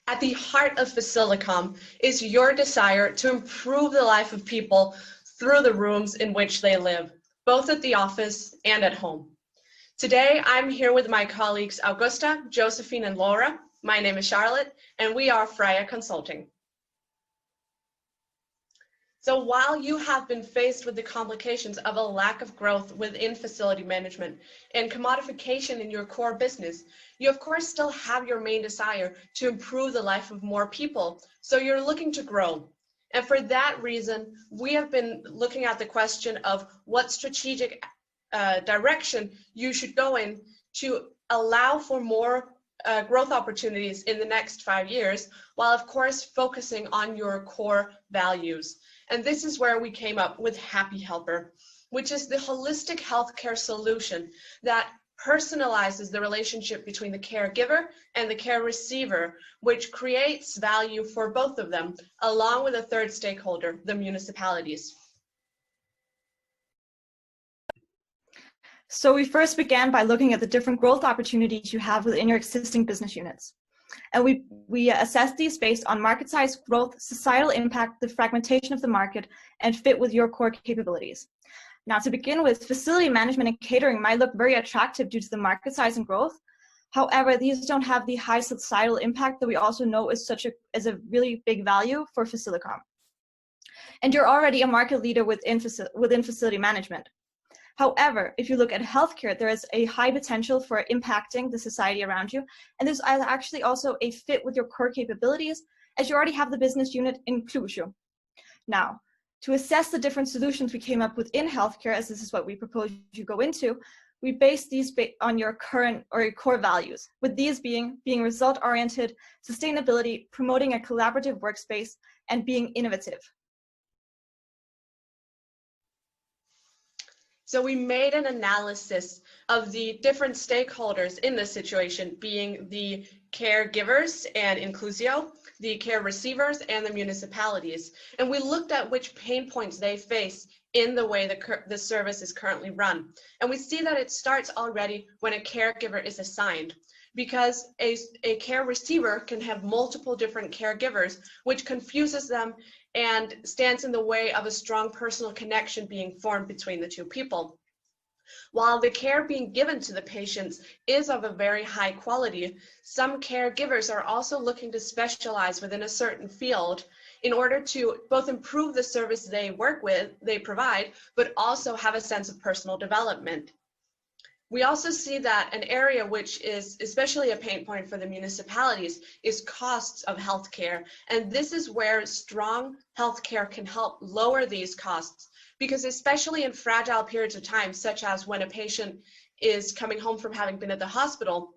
At the heart of Facilicom is your desire to improve the life of people through the rooms in which they live, both at the office and at home. Today, I'm here with my colleagues Augusta, Josephine, and Laura. My name is Charlotte, and we are Freya Consulting. So while you have been faced with the complications of a lack of growth within facility management and commodification in your core business, you of course still have your main desire to improve the life of more people. So you're looking to grow. And for that reason, we have been looking at the question of what strategic direction you should go in to allow for more growth opportunities in the next 5 years, while of course focusing on your core values. And this is where we came up with Happy Helper, which is the holistic healthcare solution that personalizes the relationship between the caregiver and the care receiver, which creates value for both of them, along with a third stakeholder, the municipalities. So we first began by looking at the different growth opportunities you have within your existing business units. And we assessed these based on market size, growth, societal impact, the fragmentation of the market, and fit with your core capabilities. Now, to begin with, facility management and catering might look very attractive due to the market size and growth. However, these don't have the high societal impact that we also know is a really big value for Facilicom. And you're already a market leader within facility management. However, if you look at healthcare, there is a high potential for impacting the society around you. And there's actually also a fit with your core capabilities, as you already have the business unit Inclusio. Now, to assess the different solutions we came up with in healthcare, as this is what we propose you go into, we base these on your current or your core values, with these being result-oriented, sustainability, promoting a collaborative workspace, and being innovative. So we made an analysis of the different stakeholders in this situation, being the caregivers and Inclusio, the care receivers, and the municipalities. And we looked at which pain points they face in the way the service is currently run. And we see that it starts already when a caregiver is assigned, because a care receiver can have multiple different caregivers, which confuses them and stands in the way of a strong personal connection being formed between the two people. While the care being given to the patients is of a very high quality, some caregivers are also looking to specialize within a certain field in order to both improve the service they provide, but also have a sense of personal development. We also see that an area which is especially a pain point for the municipalities is costs of healthcare. And this is where strong healthcare can help lower these costs, because especially in fragile periods of time, such as when a patient is coming home from having been at the hospital,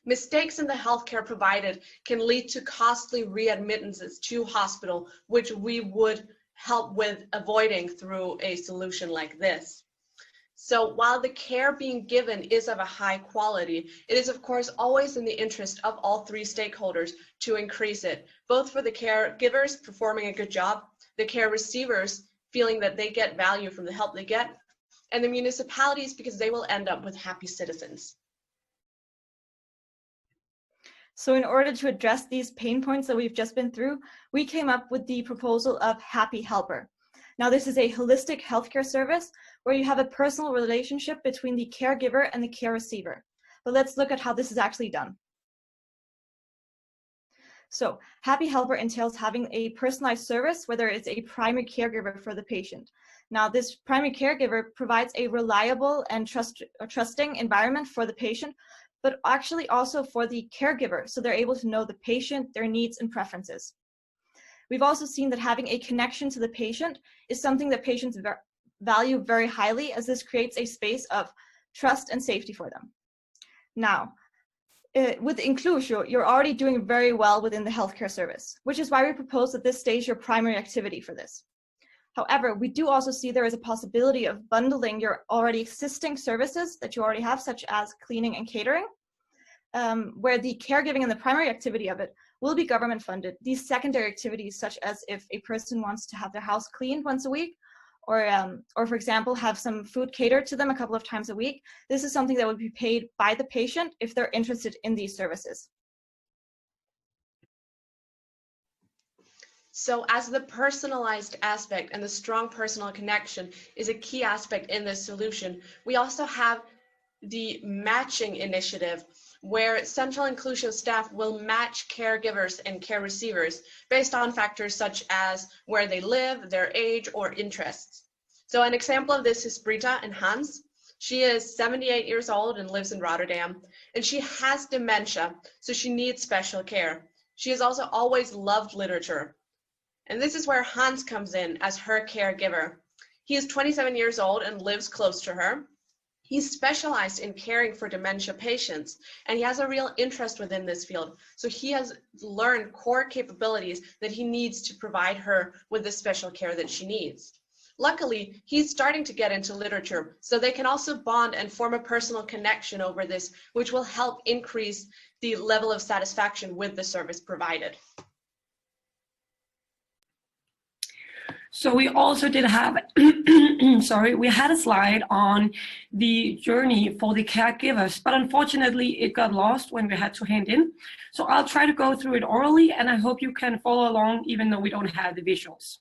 mistakes in the healthcare provided can lead to costly readmittances to hospital, which we would help with avoiding through a solution like this. So while the care being given is of a high quality, it is of course always in the interest of all three stakeholders to increase it, both for the caregivers performing a good job, the care receivers feeling that they get value from the help they get, and the municipalities because they will end up with happy citizens. So in order to address these pain points that we've just been through, we came up with the proposal of Happy Helper. Now, this is a holistic healthcare service where you have a personal relationship between the caregiver and the care receiver. But let's look at how this is actually done. So, Happy Helper entails having a personalized service, whether it's a primary caregiver for the patient. Now, this primary caregiver provides a reliable and trusting environment for the patient, but actually also for the caregiver, so they're able to know the patient, their needs and preferences. We've also seen that having a connection to the patient is something that patients value very highly, as this creates a space of trust and safety for them. Now, with Inclusio, you're already doing very well within the healthcare service, which is why we propose that this stays your primary activity for this. However, we do also see there is a possibility of bundling your already existing services that you already have, such as cleaning and catering, where the caregiving and the primary activity of it will be government funded. These secondary activities, such as if a person wants to have their house cleaned once a week, or for example, have some food catered to them a couple of times a week, this is something that would be paid by the patient if they're interested in these services. So as the personalized aspect and the strong personal connection is a key aspect in this solution, we also have the matching initiative, where central inclusion staff will match caregivers and care receivers based on factors such as where they live, their age, or interests. So an example of this is Brita and Hans. She is 78 years old and lives in Rotterdam, and she has dementia, so she needs special care. She has also always loved literature. And this is where Hans comes in as her caregiver. He is 27 years old and lives close to her. He's specialized in caring for dementia patients, and he has a real interest within this field. So he has learned core capabilities that he needs to provide her with the special care that she needs. Luckily, he's starting to get into literature, so they can also bond and form a personal connection over this, which will help increase the level of satisfaction with the service provided. So we also did have, we had a slide on the journey for the caregivers, but unfortunately it got lost when we had to hand in. So I'll try to go through it orally, and I hope you can follow along even though we don't have the visuals.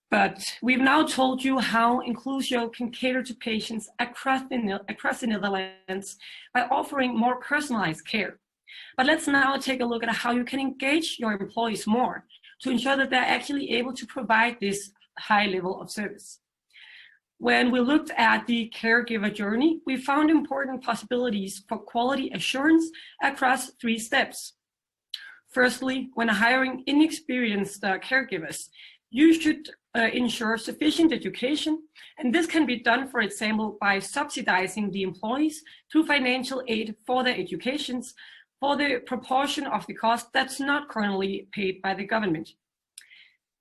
But we've now told you how Inclusio can cater to patients across the Netherlands by offering more personalized care. But let's now take a look at how you can engage your employees more to ensure that they're actually able to provide this high level of service. When we looked at the caregiver journey, we found important possibilities for quality assurance across 3 steps. Firstly, when hiring inexperienced caregivers, you should ensure sufficient education, and this can be done, for example, by subsidizing the employees through financial aid for their educations for the proportion of the cost that's not currently paid by the government.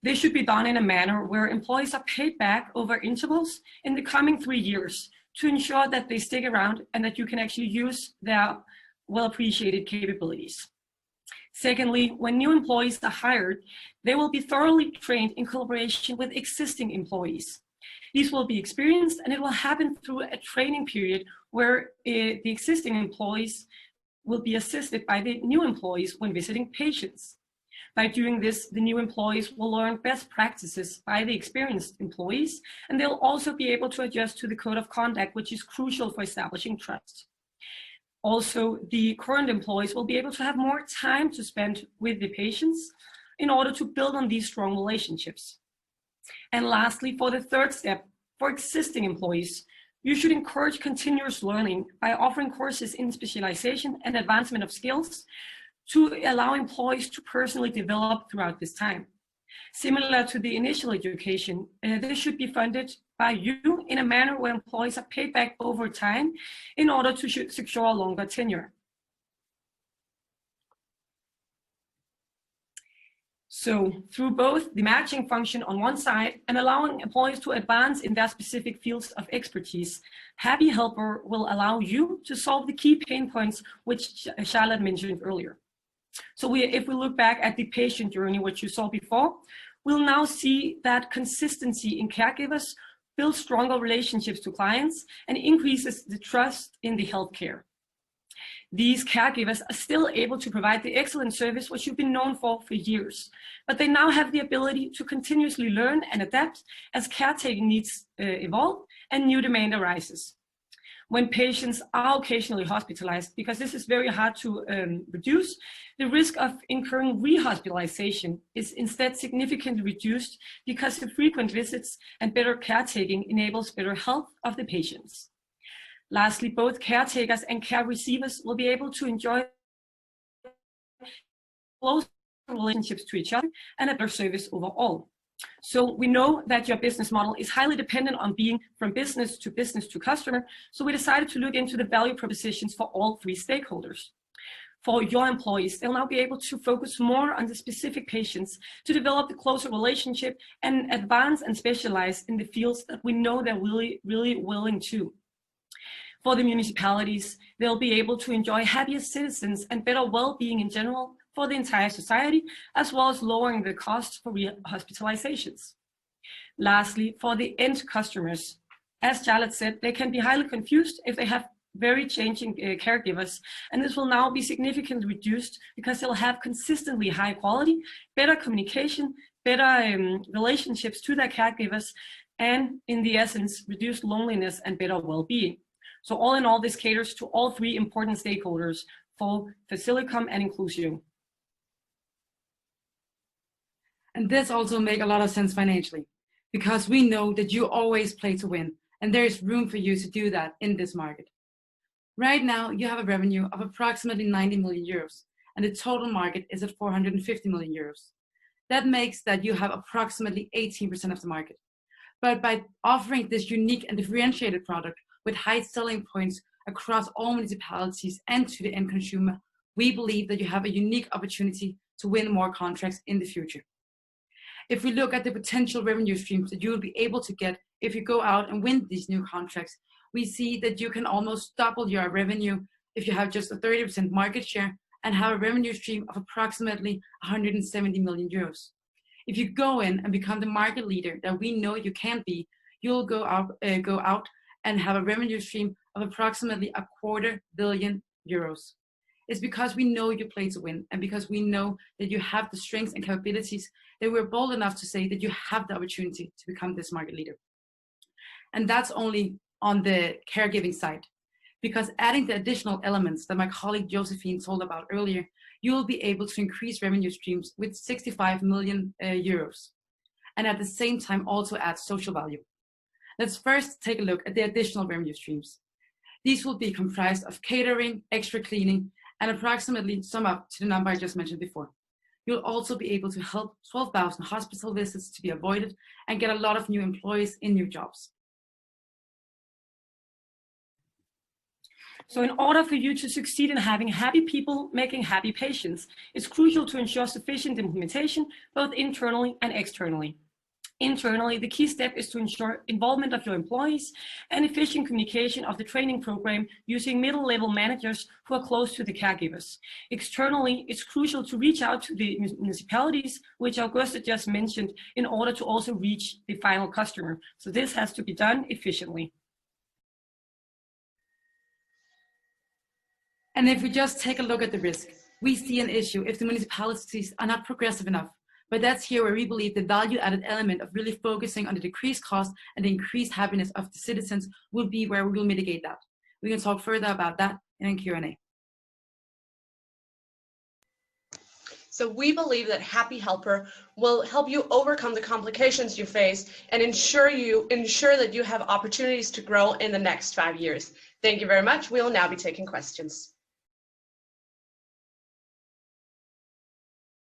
This should be done in a manner where employees are paid back over intervals in the coming 3 years to ensure that they stick around and that you can actually use their well-appreciated capabilities. Secondly, when new employees are hired, they will be thoroughly trained in collaboration with existing employees. These will be experienced, and it will happen through a training period where the existing employees will be assisted by the new employees when visiting patients. By doing this, the new employees will learn best practices by the experienced employees, and they'll also be able to adjust to the code of conduct, which is crucial for establishing trust. Also, the current employees will be able to have more time to spend with the patients in order to build on these strong relationships. And lastly, for the 3rd step, for existing employees, you should encourage continuous learning by offering courses in specialization and advancement of skills to allow employees to personally develop throughout this time. Similar to the initial education, this should be funded by you in a manner where employees are paid back over time in order to secure a longer tenure. So through both the matching function on one side and allowing employees to advance in their specific fields of expertise, Happy Helper will allow you to solve the key pain points which Charlotte mentioned earlier. So if we look back at the patient journey, which you saw before, we'll now see that consistency in caregivers builds stronger relationships to clients and increases the trust in the healthcare. These caregivers are still able to provide the excellent service which you've been known for years, but they now have the ability to continuously learn and adapt as caretaking needs evolve and new demand arises. When patients are occasionally hospitalized, because this is very hard to reduce, the risk of incurring rehospitalization is instead significantly reduced because the frequent visits and better caretaking enables better health of the patients. Lastly, both caretakers and care receivers will be able to enjoy close relationships to each other and a better service overall. So we know that your business model is highly dependent on being from business to customer. So we decided to look into the value propositions for all 3 stakeholders. For your employees, they'll now be able to focus more on the specific patients to develop the closer relationship and advance and specialize in the fields that we know they're really willing to. For the municipalities, they'll be able to enjoy happier citizens and better well-being in general for the entire society, as well as lowering the cost for hospitalizations. Lastly, for the end customers, as Charlotte said, they can be highly confused if they have very changing caregivers, and this will now be significantly reduced because they'll have consistently high quality, better communication, better relationships to their caregivers, and in the essence, reduced loneliness and better well-being. So all in all, this caters to all three important stakeholders for Facilicom and Inclusio. And this also makes a lot of sense financially, because we know that you always play to win, and there is room for you to do that in this market. Right now, you have a revenue of approximately 90 million euros, and the total market is at 450 million euros. That makes that you have approximately 18% of the market. But by offering this unique and differentiated product with high selling points across all municipalities and to the end consumer, we believe that you have a unique opportunity to win more contracts in the future. If we look at the potential revenue streams that you will be able to get if you go out and win these new contracts, we see that you can almost double your revenue if you have just a 30% market share and have a revenue stream of approximately 170 million euros. If you go in and become the market leader that we know you can be, you'll go out and have a revenue stream of approximately 250 million euros. It's because we know you play to win, and because we know that you have the strengths and capabilities that we're bold enough to say that you have the opportunity to become this market leader. And that's only on the caregiving side, because adding the additional elements that my colleague Josephine told about earlier, you will be able to increase revenue streams with 65 million euros, and at the same time also add social value. Let's first take a look at the additional revenue streams. These will be comprised of catering, extra cleaning, and approximately sum up to the number I just mentioned before. You'll also be able to help 12,000 hospital visits to be avoided and get a lot of new employees in new jobs. So in order for you to succeed in having happy people making happy patients, it's crucial to ensure sufficient implementation, both internally and externally. Internally, the key step is to ensure involvement of your employees and efficient communication of the training program using middle-level managers who are close to the caregivers. Externally, it's crucial to reach out to the municipalities, which Augusta just mentioned, in order to also reach the final customer. So this has to be done efficiently. And if we just take a look at the risk, we see an issue if the municipalities are not progressive enough. But that's here where we believe the value-added element of really focusing on the decreased cost and the increased happiness of the citizens will be where we will mitigate that. We can talk further about that in Q&A. So we believe that Happy Helper will help you overcome the complications you face and ensure that you have opportunities to grow in the next 5 years. Thank you very much. We will now be taking questions.